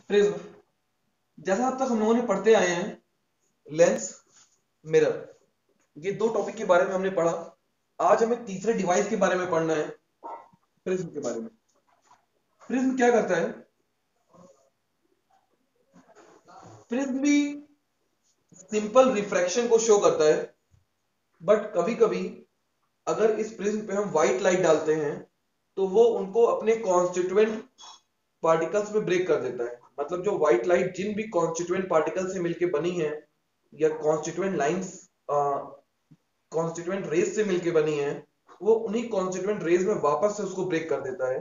Prism, जैसा अब तक हम लोगों ने पढ़ते आए हैं, लेंस, मिरर, ये दो टॉपिक के बारे में हमने पढ़ा। आज हमें तीसरे डिवाइस के बारे में पढ़ना है, प्रिज्म के बारे में। प्रिज्म क्या करता है? प्रिज्म भी सिंपल रिफ्रैक्शन को शो करता है, बट कभी कभी अगर इस प्रिज्म पे हम व्हाइट लाइट डालते हैं तो वो उनको अपने कॉन्स्टिट्यूएंट पार्टिकल्स में ब्रेक कर देता है। मतलब जो व्हाइट लाइट जिन भी कॉन्स्टिट्यूएंट पार्टिकल से मिलकर बनी है या कॉन्स्टिट्यूएंट लाइंस, कॉन्स्टिट्यूएंट रेज से मिलकर बनी है, वो उन्हीं कॉन्स्टिट्यूएंट रेज में वापस से उसको ब्रेक कर देता है।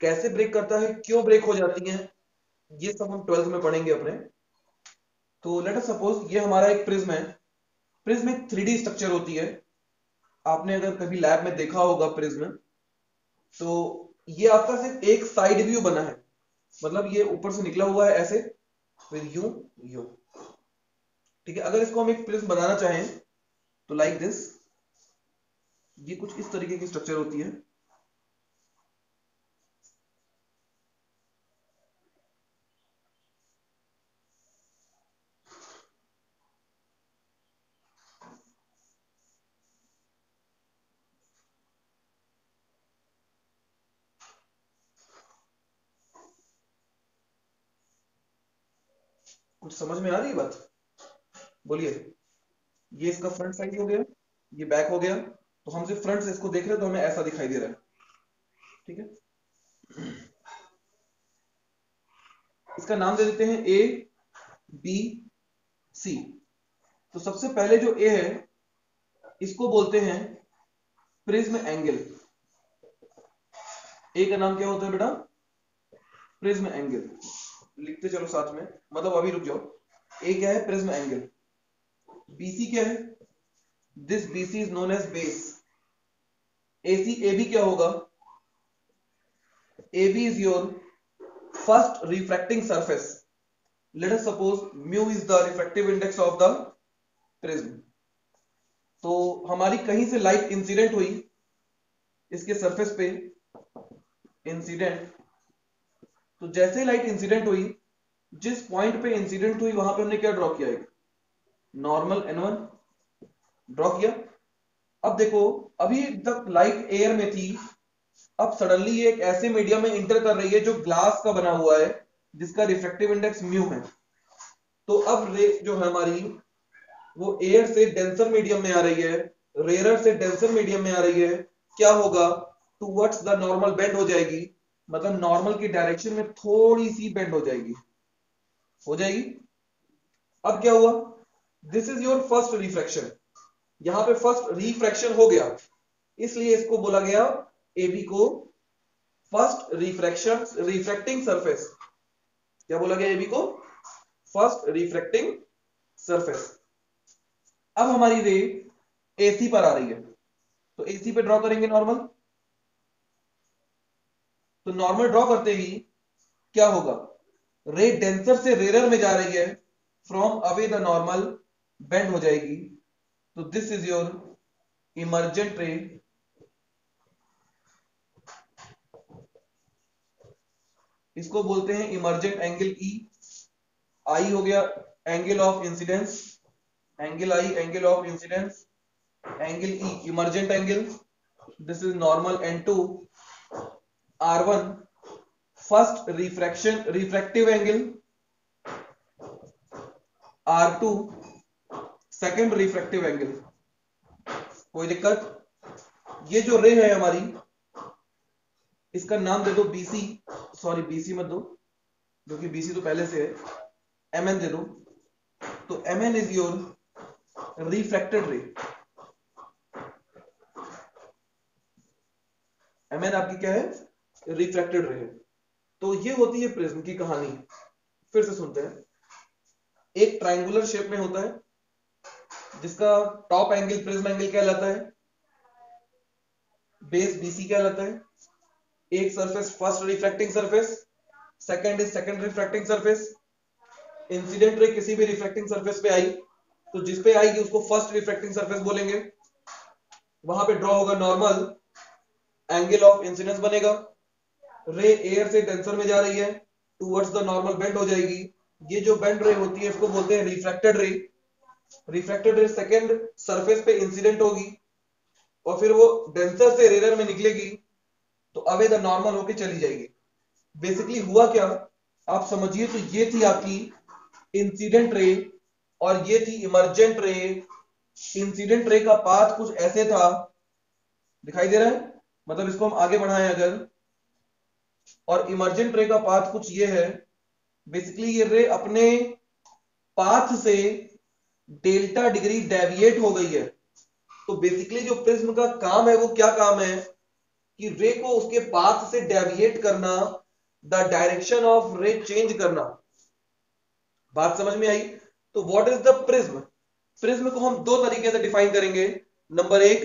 कैसे ब्रेक करता है, क्यों ब्रेक हो जाती है, ये सब हम 12th में पढ़ेंगे अपने। तो लेट अस सपोज ये हमारा एक प्रिज्म है। प्रिज्म एक 3D स्ट्रक्चर होती है। आपने अगर कभी लैब में देखा होगा प्रिज्म, तो ये आपका सिर्फ एक साइड व्यू बना है। मतलब ये ऊपर से निकला हुआ है ऐसे, फिर यूं यूं। ठीक है, अगर इसको हम एक प्रिज्म बनाना चाहें तो लाइक दिस, ये कुछ इस तरीके की स्ट्रक्चर होती है। कुछ समझ में आ रही है बात? बोलिए। ये इसका फ्रंट साइड हो गया, ये बैक हो गया। तो हम सिर्फ फ्रंट से इसको देख रहे हैं तो हमें ऐसा दिखाई दे रहा है। ठीक है, इसका नाम दे देते हैं ए बी सी। तो सबसे पहले जो ए है इसको बोलते हैं प्रिज्म एंगल। ए का नाम क्या होता है बेटा? Prism angle. लिखते चलो साथ में, मतलब अभी रुक जाओ। ए क्या है? Prism angle. बीसी क्या है? This BC is known as base. AC AB क्या होगा? AB is your first refracting surface. Let us suppose mu is the refractive index of the prism. तो हमारी कहीं से लाइट इंसिडेंट हुई इसके सरफेस पे, इंसिडेंट। तो जैसे लाइट इंसिडेंट हुई, जिस पॉइंट पे इंसिडेंट हुई वहां पे हमने क्या ड्रॉ किया? एक नॉर्मल N1 ड्रॉ किया। अब देखो, अभी तक लाइट एयर में थी, अब सडनली ये एक ऐसे मीडियम में इंटर कर रही है जो ग्लास का बना हुआ है, जिसका रिफ्रैक्टिव इंडेक्स म्यू है। तो अब रे जो है हमारी, वो एयर से डेंसर मीडियम में आ रही है, रेयर से डेंसर मीडियम में आ रही है। क्या होगा? टुवर्ड्स द नॉर्मल बेंड हो जाएगी। मतलब नॉर्मल की डायरेक्शन में थोड़ी सी बेंड हो जाएगी, हो जाएगी। अब क्या हुआ? This is your first refraction. यहां पे फर्स्ट रिफ्रैक्शन हो गया, इसलिए इसको बोला गया, AB को फर्स्ट रिफ्रैक्शन रिफ्रैक्टिंग सरफेस। क्या बोला गया AB को? First refracting surface. अब हमारी रे AC पर आ रही है, तो AC पे ड्रॉ करेंगे नॉर्मल। तो नॉर्मल ड्रॉ करते ही क्या होगा? रे डेंसर से रेयर में जा रही है, from away the normal bend हो जाएगी। तो दिस इज योर इमर्जेंट रे। इसको बोलते हैं इमर्जेंट एंगल E। आई हो गया angle of incidence, angle I angle of incidence, angle E emergent angle. This is normal N2। R1 first refraction refractive angle, R2 second refractive angle. कोई दिक्कत? ये जो रे है हमारी, इसका नाम दे दो BC। सॉरी BC मत दो, क्योंकि BC तो पहले से है। MN दे दो। तो MN इज योर रिफ्रैक्टेड रे। MN आपकी क्या है? रिफ्रैक्टेड रे है। तो ये होती है प्रिज्म की कहानी। फिर से सुनते हैं। एक ट्रायंगुलर शेप में होता है, जिसका टॉप एंगल प्रिज्म एंगल कहलाता है, बेस BC कहलाता है। एक surface first refracting surface, second is second refracting surface. Incident ray किसी भी रिफ्रैक्टिंग सरफेस पे आई, तो जिस पे आएगी उसको फर्स्ट रिफ्रैक्टिंग सरफेस बोलेंगे। वहां पे ड्रॉ होगा नॉर्मल, एंगल ऑफ इंसिडेंस बनेगा। रे एयर से डेंसर में जा रही है, टूवर्ड्स द नॉर्मल बेंड हो जाएगी। ये जो बेंड रे होती है इसको बोलते हैं रिफ्रैक्टेड रे। रिफ्रैक्टेड रे सेकेंड सरफेस पे इंसिडेंट होगी और फिर वो डेंसर से रेयर में निकलेगी तो अवे द नॉर्मल होके चली जाएगी। बेसिकली हुआ क्या आप समझिए, तो ये थी आपकी इंसिडेंट रे और ये थी इमर्जेंट रे। इंसिडेंट रे का पाथ कुछ ऐसे था, दिखाई दे रहा है, मतलब इसको हम आगे बढ़ाएं अगर, और इमर्जेंट रे का पाथ कुछ ये है। बेसिकली ये रे अपने पाथ से डेल्टा डिग्री डेविएट हो गई है। तो बेसिकली जो प्रिज्म का काम है वो क्या काम है कि रे को उसके पाथ से डेविएट करना, द डायरेक्शन ऑफ रे चेंज करना। बात समझ में आई? तो what is the prism? Prism को हम दो तरीके से डिफाइन करेंगे। नंबर एक,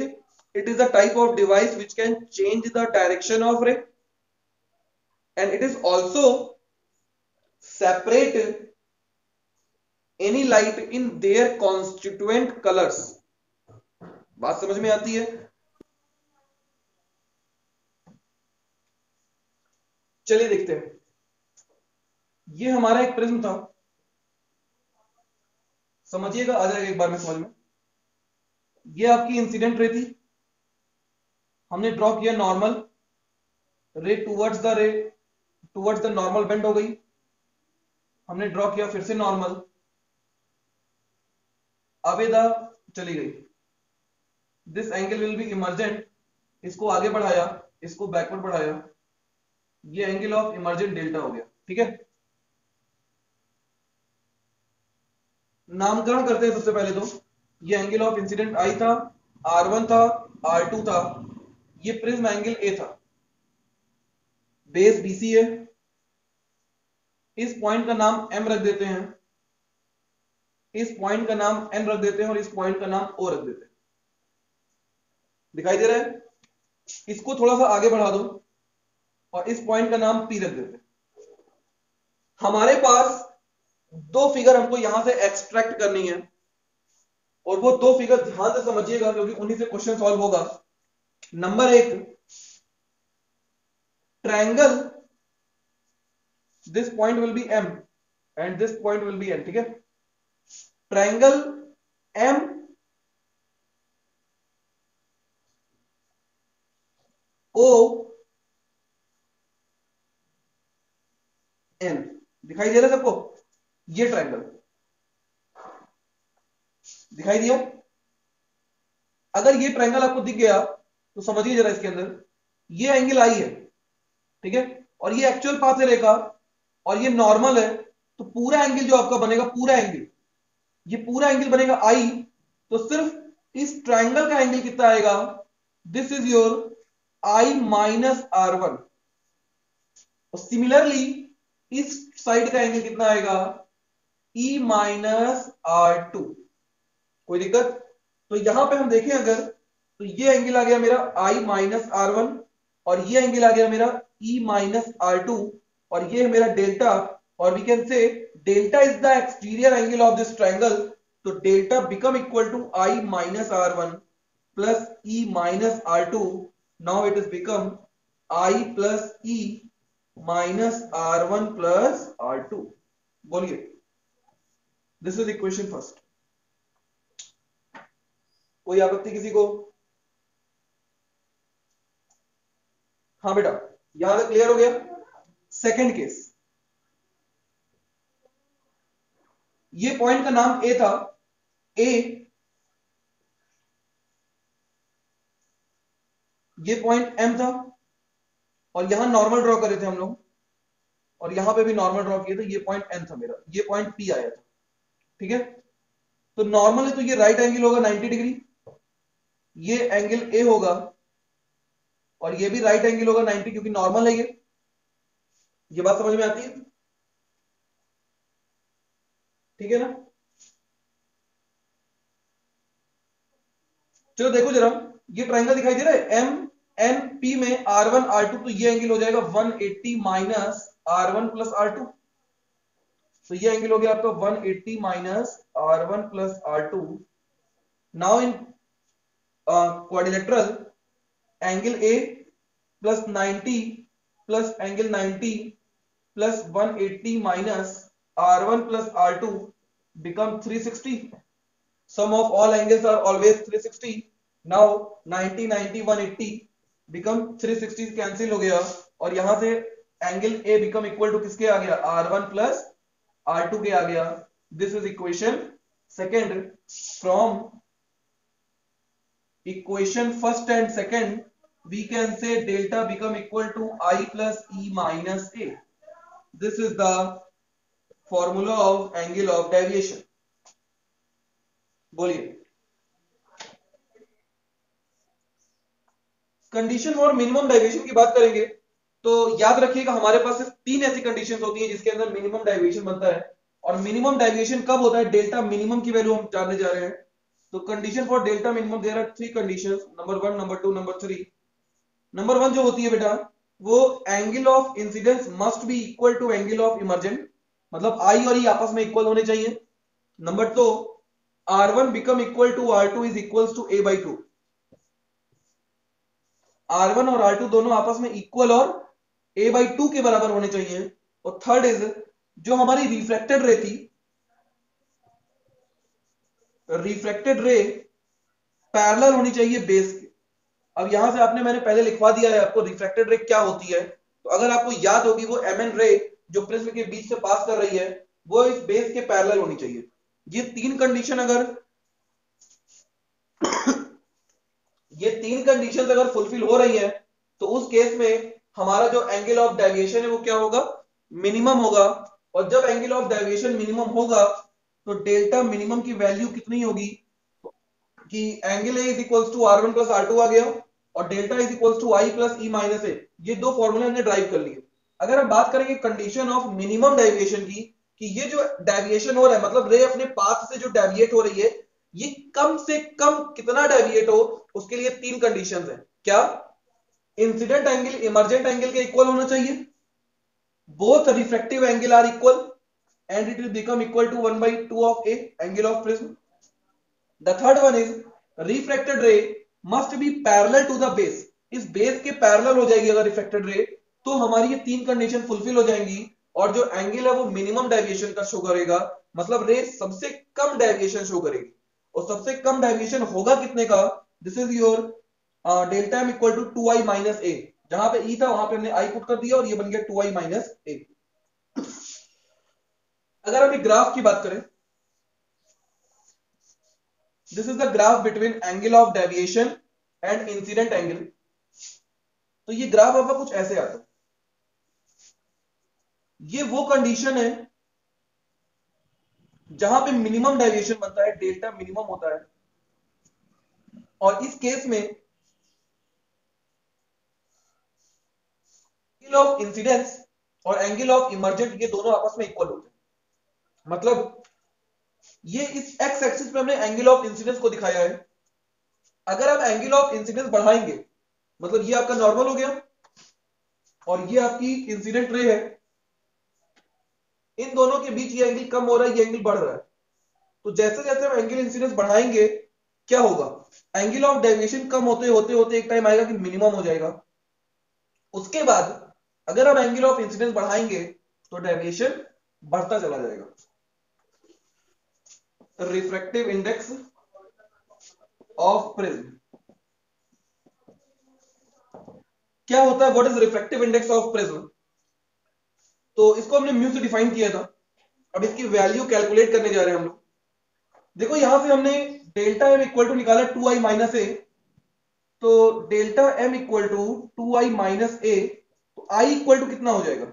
it is a type of device which can change the direction of रे and it is also separate any light in their constituent colours. बात समझ में आती है? चलिए देखते हैं। ये हमारा एक प्रिज्म था, समझिएगा, आ जाएगा एक बार में समझ में। ये आपकी इंसिडेंट रे थी, हमने ड्रॉ किया नॉर्मल रे टूवर्ड्स द नॉर्मल बेंड हो गई, हमने ड्रॉ किया फिर से नॉर्मल, आवेदा चली गई। This angle will be emergent, इसको आगे बढ़ाया, इसको बैकवर्ड बढ़ाया, ये एंगल ऑफ इमर्जेंट डेल्टा हो गया। ठीक है, नामकरण करते हैं। सबसे पहले तो ये एंगल ऑफ इंसिडेंट आई था, R1 था, R2 था, ये प्रिज्म एंगल ए था, बेस BC है, इस पॉइंट का नाम M रख देते हैं, इस पॉइंट का नाम N रख देते हैं और इस पॉइंट का नाम O रख देते हैं। दिखाई दे रहा है? इसको थोड़ा सा आगे बढ़ा दो और इस पॉइंट का नाम P रख देते हैं। हमारे पास दो फिगर हमको यहां से एक्सट्रैक्ट करनी है और वो दो फिगर ध्यान से समझिएगा क्योंकि उन्हीं से क्वेश्चन सॉल्व होगा। नंबर एक, triangle, this point will be M and this point will be N। ठीक है, ट्रायंगल M O N, दिखाई दे रहा है सबको? ये ट्रायंगल दिखाई दिया? अगर ये ट्रायंगल आपको दिख गया तो समझिए जरा, इसके अंदर ये एंगल आई है, ठीक है, और ये एक्चुअल पाथ है रेखा और ये नॉर्मल है, तो पूरा एंगल जो आपका बनेगा, पूरा एंगल, ये पूरा एंगल बनेगा आई। तो सिर्फ इस ट्रायंगल का एंगल कितना आएगा? This is your I minus R1। और सिमिलरली इस साइड का एंगल कितना आएगा? E minus R2। कोई दिक्कत? तो यहां पे हम देखें अगर, तो ये एंगल आ गया मेरा I माइनस R1 और ये एंगल आ गया मेरा E माइनस R2 और ये है मेरा डेल्टा, और we can say delta is the exterior angle of this triangle. तो delta become equal to I minus R1 plus E minus R2। Now it is become I plus E minus R1 plus R2। बोलिए, this is equation first. कोई आपत्ति किसी को? हाँ बेटा, यहां तक क्लियर हो गया? सेकंड केस, ये पॉइंट का नाम ए था, ए, ये पॉइंट एम था और यहां नॉर्मल ड्रॉ करे थे हम लोग और यहां पे भी नॉर्मल ड्रॉ किए थे। ये पॉइंट एन था मेरा, ये पॉइंट पी आया था। ठीक है, तो नॉर्मल है तो ये राइट एंगल होगा 90 डिग्री, ये एंगल ए होगा और ये भी राइट एंगल होगा 90 क्योंकि नॉर्मल है ये बात समझ में आती है? ठीक है ना? चलो देखो जरा, ये ट्रायंगल दिखाई दे रहा है एम एन पी में R1 R2, तो ये एंगल हो जाएगा 180 माइनस R1 प्लस R2। तो ये एंगल हो गया आपका 180 minus R1 plus R2। Now in quadrilateral, angle A plus 90 plus angle 90 plus 180 minus R1 plus R2 become 360. Sum of all angles are always 360. Now 90 90 180 become 360 cancel हो गया और यहां से angle A become equal to किसके आ गया, R1 plus R2 के आ गया. This is equation second. From equation first and second we can say delta become equal to I plus E minus A. This is the formula of angle of deviation. बोलिए. Condition for minimum deviation की बात करेंगे तो याद रखिएगा हमारे पास सिर्फ 3 ऐसी कंडीशंस होती हैं जिसके अंदर मिनिमम डेविएशन बनता है. और मिनिमम डेविएशन कब होता है, डेल्टा मिनिमम की वैल्यू हम जानने जा रहे हैं. तो condition for delta minimum there are 3 conditions, number 1, number 2, number 3. Number 1 जो होती है बेटा वो angle of incidence must be equal to angle of emergent, मतलब आई और ई आपस में इक्वल होने चाहिए. Number 2, R1 become equal to R2 is equals to A by 2. R1 और R2 दोनों आपस में इक्वल और A by 2 के बराबर होने चाहिए. और थर्ड इज जो हमारी रिफ्लेक्टेड रे थी, रिफ्लेक्टेड रे पैरेलल होनी चाहिए बेस के. अब यहां से आपने मैंने पहले लिखवा दिया है आपको रिफ्लेक्टेड रे क्या होती है. तो अगर आपको याद होगी वो MN रे जो प्रिज्म के बीच से पास कर रही है वो इस बेस के पैरेलल होनी चाहिए. ये 3 कंडीशन अगर फुलफिल हो रही है तो उस केस में हमारा जो एंगल ऑफ डेविएशन है वो क्या होगा, मिनिमम होगा. और जब एंगल ऑफ डेविएशन मिनिमम होगा तो डेल्टा मिनिमम की वैल्यू कितनी होगी कि angle A is equals to R1 plus R2 आ गया और delta is equals to I plus E minus A. ये दो फॉर्मूले हमने ड्राइव कर लिए. अगर हम बात करेंगे कंडीशन ऑफ मिनिमम डेविएशन की कि ये जो डेविएशन हो रहा है मतलब रे अपने पाथ से जो डेविएट हो रही है ये कम से कम कितना डेविएट हो, उसके लिए 3 कंडीशंस हैं. क्या, इंसिडेंट एंगल इमर्जेंट एंगल के इक्वल होना चाहिए, both refractive angle are equal and it will become equal to 1/2 of a angle of prism. The third one is refracted ray must be parallel to the base. इस base के parallel हो जाएगी अगर reflected ray तो हमारी ये 3 condition fulfil हो जाएंगी और जो एंगल है वो मिनिमम डेविएशन का शो करेगा, मतलब रे सबसे कम डेविएशन शो करेगी. और सबसे कम डेविएशन होगा कितने का, this is your delta m equal to 2i minus A. जहां पे ई था वहां पे हमने आई पुट कर दिया और ये बन गया 2i माइनस ए. अगर हम ग्राफ की बात करें, this is the graph between angle of deviation and incident angle. तो ये ग्राफ आपका कुछ ऐसे आता है. ये वो कंडीशन है जहां पे मिनिमम डेविएशन बनता है, डेल्टा मिनिमम होता है. और इस केस में एंगल ऑफ इंसिडेंस और एंगल ऑफ इमर्जेंट ये दोनों आपस में इक्वल होते हैं. मतलब ये इस एक्स एक्सिस पे हमने एंगल ऑफ इंसिडेंस को दिखाया है. अगर आप एंगल ऑफ इंसिडेंस बढ़ाएंगे मतलब ये आपका नॉर्मल हो गया और ये आपकी इंसिडेंट रे है, इन दोनों के बीच ये एंगल कम हो रहा है, ये एंगल बढ़ रहा है. तो जैसे जैसे हम एंगल इंसिडेंस बढ़ाएंगे क्या होगा, एंगल ऑफ डेविएशन कम होते होते होते एक टाइम आएगा कि मिनिमम हो जाएगा. उसके बाद अगर हम एंगल ऑफ इंसिडेंस बढ़ाएंगे तो डेविएशन बढ़ता चला जाएगा. रिफ्रैक्टिव इंडेक्स ऑफ प्रिज्म क्या होता है, what is refractive index of prism. तो इसको हमने म्यू से डिफाइन किया था. अब इसकी वैल्यू कैलकुलेट करने जा रहे हैं हम लोग. देखो यहां से हमने डेल्टा एम इक्वल टू निकाला 2i माइनस ए. तो delta m equal to 2i minus A, तो i इक्वल टू कितना हो जाएगा,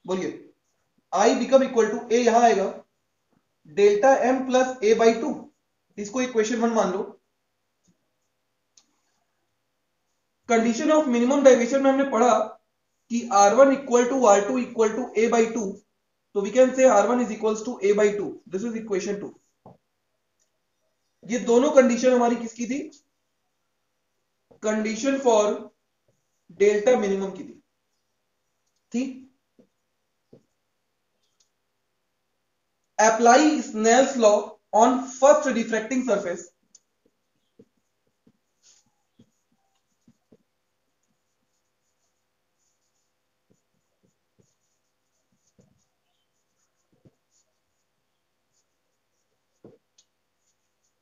बोलिए. i become equal to A यहां आएगा delta m plus A by 2. इसको इक्वेशन 1 मान लो. कंडीशन ऑफ मिनिमम डेविएशन में हमने पढ़ा कि R1 equal to R2 equal to A by 2. तो we can say R1 is equals to A by 2. This is equation 2. ये दोनों कंडीशन हमारी किसकी थी, कंडीशन फॉर डेल्टा मिनिमम की थी. Apply Snell's law on first refracting surface.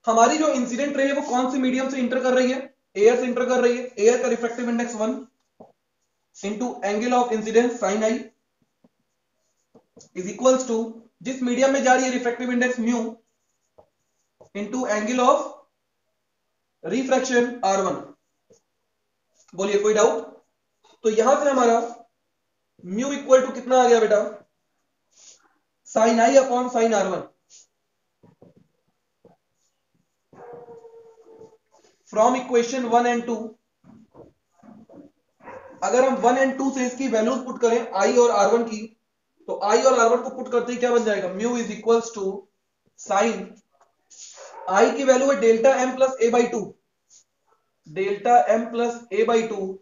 हमारी जो इंसिडेंट रे है वो कौन सी मीडियम से इंटर कर रही है? एयर से इंटर कर रही है। एयर का refractive index 1 into angle of incidence sine i is equals to, जिस मीडियम में जा रही है refractive index mu into angle of refraction R1। बोलिए कोई डाउट? तो यहां से हमारा म्यू इक्वल टू कितना आ गया बेटा? Sine i upon sine R1। From equation 1 and 2, अगर हम 1 एंड 2 से इसकी वैल्यूज पुट करें आई और R1 की, तो आई और R1 को पुट करते ही क्या बन जाएगा? Mu is equals to sine, I की वैल्यू है delta m plus A by two, delta m plus A by two,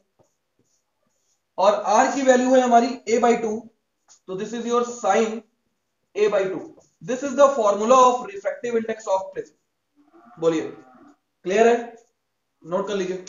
और आर की वैल्यू है हमारी ए बाई टू, तो this is your sine A by two. This is the formula of refractive index of prism. बोलिए clear है? Note कर लीजिए।